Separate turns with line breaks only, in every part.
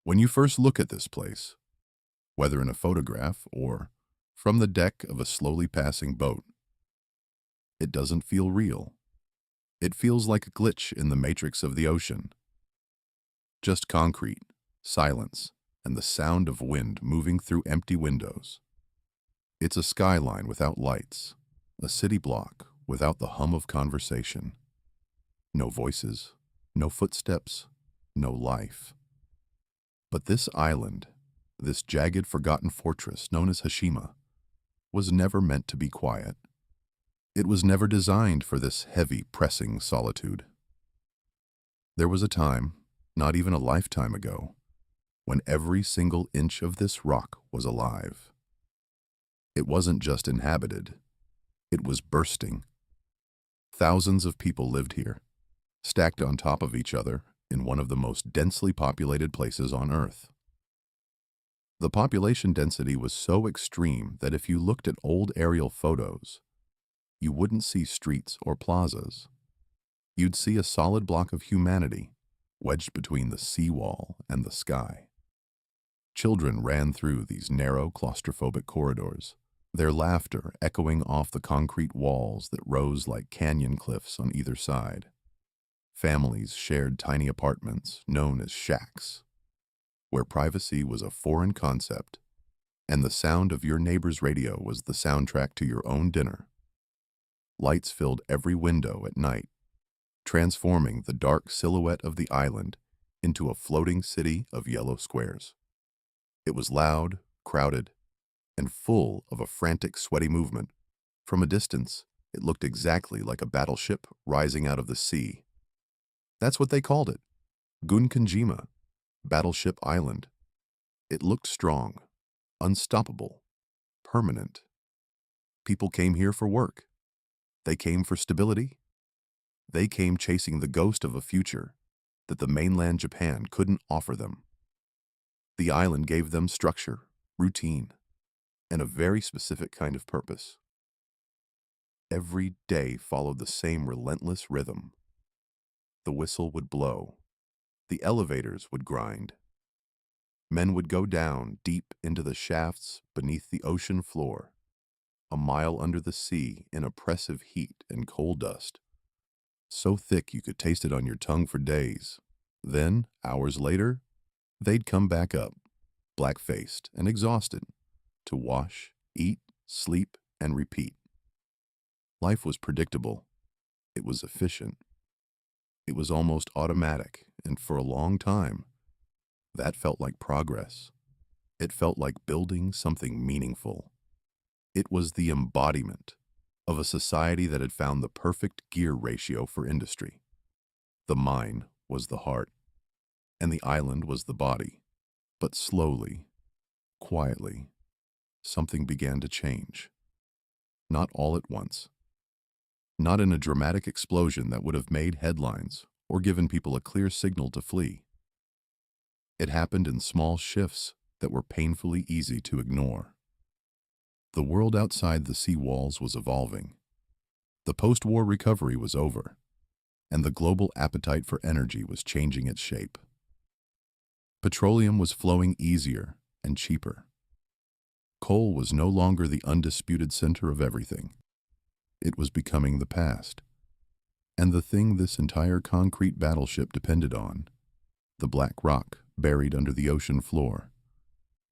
When you first look at this place, whether in a photograph or from the deck of a slowly passing boat, it doesn't feel real. It feels like a glitch in the matrix of the ocean. Just concrete, silence, and the sound of wind moving through empty windows. It's a skyline without lights, a city block without the hum of conversation. No voices, no footsteps, no life. But this island, this jagged, forgotten fortress known as Hashima, was never meant to be quiet. It was never designed for this heavy, pressing solitude. There was a time, not even a lifetime ago, when every single inch of this rock was alive. It wasn't just inhabited, it was bursting. Thousands of people lived here, stacked on top of each other in one of the most densely populated places on Earth. The population density was so extreme that if you looked at old aerial photos, you wouldn't see streets or plazas. You'd see a solid block of humanity wedged between the seawall and the sky. Children ran through these narrow, claustrophobic corridors, their laughter echoing off the concrete walls that rose like canyon cliffs on either side. Families shared tiny apartments known as shacks, where privacy was a foreign concept, and the sound of your neighbor's radio was the soundtrack to your own dinner. Lights filled every window at night, transforming the dark silhouette of the island into a floating city of yellow squares. It was loud, crowded, and full of a frantic, sweaty movement. From a distance, it looked exactly like a battleship rising out of the sea. That's what they called it, Gunkanjima, Battleship Island. It looked strong, unstoppable, permanent. People came here for work. They came for stability. They came chasing the ghost of a future that the mainland Japan couldn't offer them. The island gave them structure, routine, and a very specific kind of purpose. Every day followed the same relentless rhythm. The whistle would blow. The elevators would grind. Men would go down deep into the shafts beneath the ocean floor, a mile under the sea in oppressive heat and coal dust, so thick you could taste it on your tongue for days. Then, hours later, they'd come back up, black-faced and exhausted, to wash, eat, sleep, and repeat. Life was predictable. It was efficient. It was almost automatic, and for a long time, that felt like progress. It felt like building something meaningful. It was the embodiment of a society that had found the perfect gear ratio for industry. The mine was the heart, and the island was the body. But slowly, quietly, something began to change. Not all at once. Not in a dramatic explosion that would have made headlines or given people a clear signal to flee. It happened in small shifts that were painfully easy to ignore. The world outside the sea walls was evolving. The post-war recovery was over, and the global appetite for energy was changing its shape. Petroleum was flowing easier and cheaper. Coal was no longer the undisputed center of everything. It was becoming the past. And the thing this entire concrete battleship depended on, the black rock buried under the ocean floor,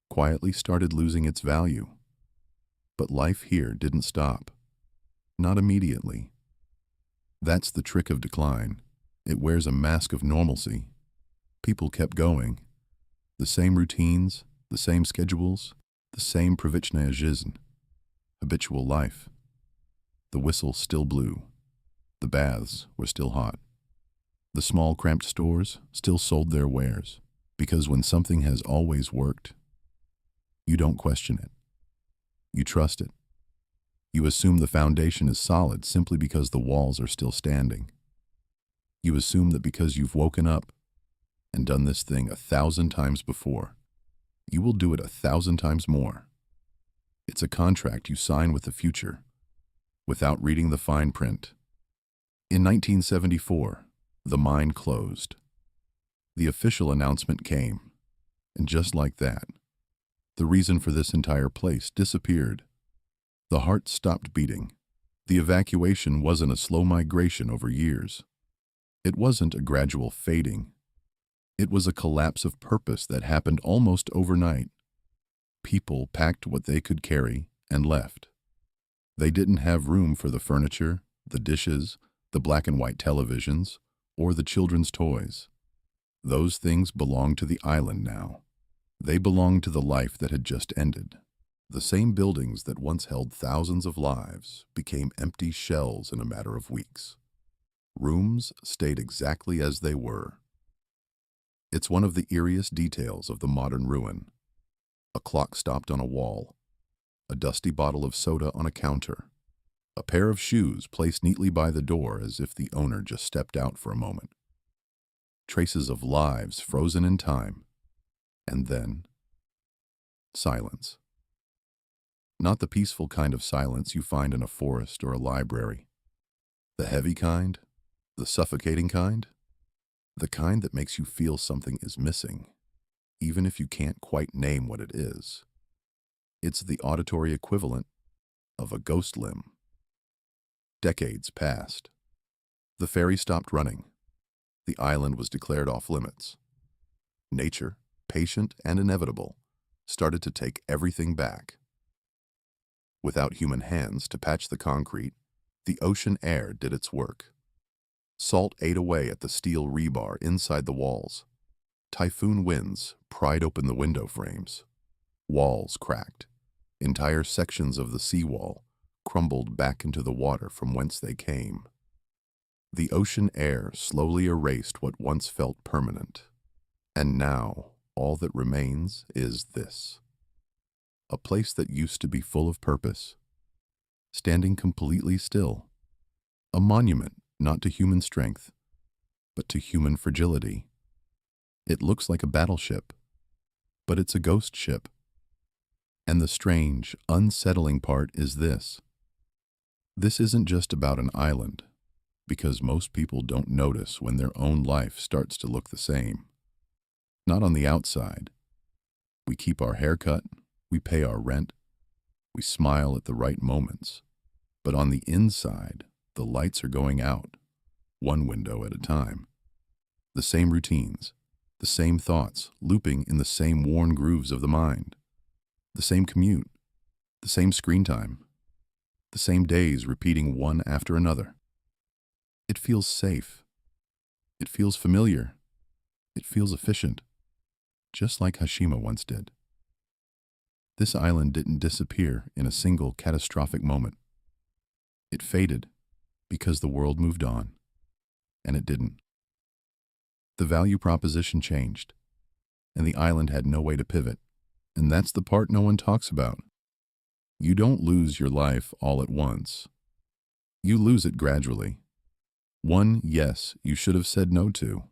quietly started losing its value. But life here didn't stop. Not immediately. That's the trick of decline. It wears a mask of normalcy. People kept going. The same routines, the same schedules, the same привычная habitual life. The whistle still blew. The baths were still hot. The small, cramped stores still sold their wares, because when something has always worked, you don't question it. You trust it. You assume the foundation is solid simply because the walls are still standing. You assume that because you've woken up and done this thing 1,000 times before, you will do it 1,000 times more. It's a contract you sign with the future, without reading the fine print. In 1974, the mine closed. The official announcement came. And just like that, the reason for this entire place disappeared. The heart stopped beating. The evacuation wasn't a slow migration over years. It wasn't a gradual fading. It was a collapse of purpose that happened almost overnight. People packed what they could carry and left. They didn't have room for the furniture, the dishes, the black and white televisions, or the children's toys. Those things belonged to the island now. They belonged to the life that had just ended. The same buildings that once held thousands of lives became empty shells in a matter of weeks. Rooms stayed exactly as they were. It's one of the eeriest details of the modern ruin. A clock stopped on a wall, a dusty bottle of soda on a counter, a pair of shoes placed neatly by the door as if the owner just stepped out for a moment. Traces of lives frozen in time, and then silence. Not the peaceful kind of silence you find in a forest or a library. The heavy kind, the suffocating kind, the kind that makes you feel something is missing, even if you can't quite name what it is. It's the auditory equivalent of a ghost limb. Decades passed. The ferry stopped running. The island was declared off limits. Nature, patient and inevitable, started to take everything back. Without human hands to patch the concrete, the ocean air did its work. Salt ate away at the steel rebar inside the walls. Typhoon winds pried open the window frames. Walls cracked. Entire sections of the seawall crumbled back into the water from whence they came. The ocean air slowly erased what once felt permanent. And now, all that remains is this. A place that used to be full of purpose, standing completely still. A monument not to human strength, but to human fragility. It looks like a battleship, but it's a ghost ship. And the strange, unsettling part is this. This isn't just about an island, because most people don't notice when their own life starts to look the same. Not on the outside. We keep our hair cut, we pay our rent, we smile at the right moments. But on the inside, the lights are going out, one window at a time. The same routines, the same thoughts looping in the same worn grooves of the mind. The same commute, the same screen time, the same days repeating one after another. It feels safe. It feels familiar. It feels efficient, just like Hashima once did. This island didn't disappear in a single catastrophic moment. It faded because the world moved on, and it didn't. The value proposition changed, and the island had no way to pivot. And that's the part no one talks about. You don't lose your life all at once. You lose it gradually. One yes you should have said no to.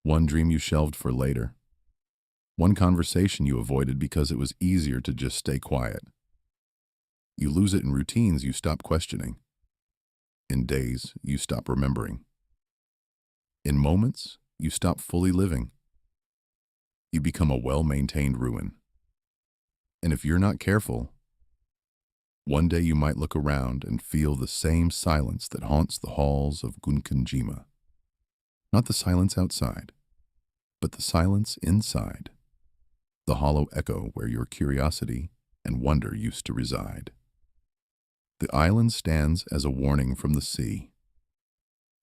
One dream you shelved for later. One conversation you avoided because it was easier to just stay quiet. You lose it in routines you stop questioning. In days you stop remembering. In moments you stop fully living. You become a well-maintained ruin. And if you're not careful, one day you might look around and feel the same silence that haunts the halls of Gunkanjima. Not the silence outside, but the silence inside. The hollow echo where your curiosity and wonder used to reside. The island stands as a warning from the sea.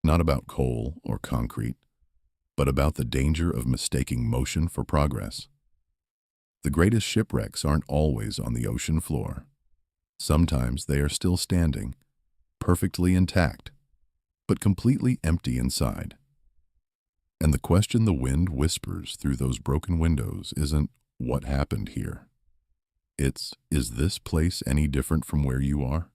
Not about coal or concrete, but about the danger of mistaking motion for progress. The greatest shipwrecks aren't always on the ocean floor. Sometimes they are still standing, perfectly intact, but completely empty inside. And the question the wind whispers through those broken windows isn't, "What happened here?" It's, "Is this place any different from where you are?"